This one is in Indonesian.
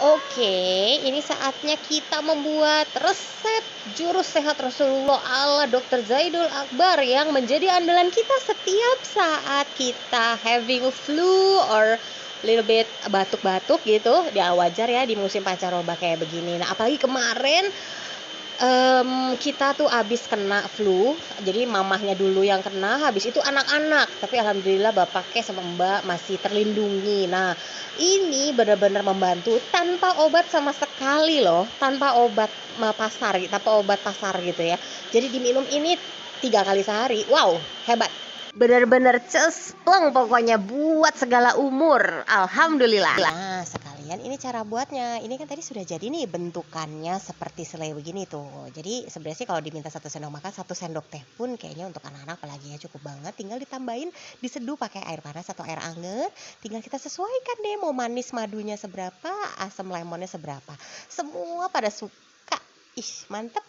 Oke, ini saatnya kita membuat resep jurus sehat Rasulullah ala Dr. Zaidul Akbar yang menjadi andalan kita setiap saat kita having flu or little bit batuk-batuk gitu. Ya wajar ya di musim pancaroba kayak begini. Nah, apalagi kemarin kita tuh abis kena flu, jadi mamahnya dulu yang kena, habis itu anak-anak. Tapi alhamdulillah bapaknya sama mbak masih terlindungi. Nah, ini benar-benar membantu tanpa obat sama sekali loh, tanpa obat pasar gitu ya. Jadi diminum ini 3 kali sehari. Wow, hebat. Benar-benar cespleng pokoknya buat segala umur. Alhamdulillah. Nah, sekalian ini cara buatnya. Ini kan tadi sudah jadi nih bentukannya seperti selai begini tuh. Jadi sebenarnya sih kalau diminta 1 sendok makan, 1 sendok teh pun kayaknya untuk anak-anak apalagi ya cukup banget. Tinggal ditambahin diseduh pakai air panas atau air anget. Tinggal kita sesuaikan deh mau manis madunya seberapa, asam lemonnya seberapa. Semua pada suka. Ih, mantep.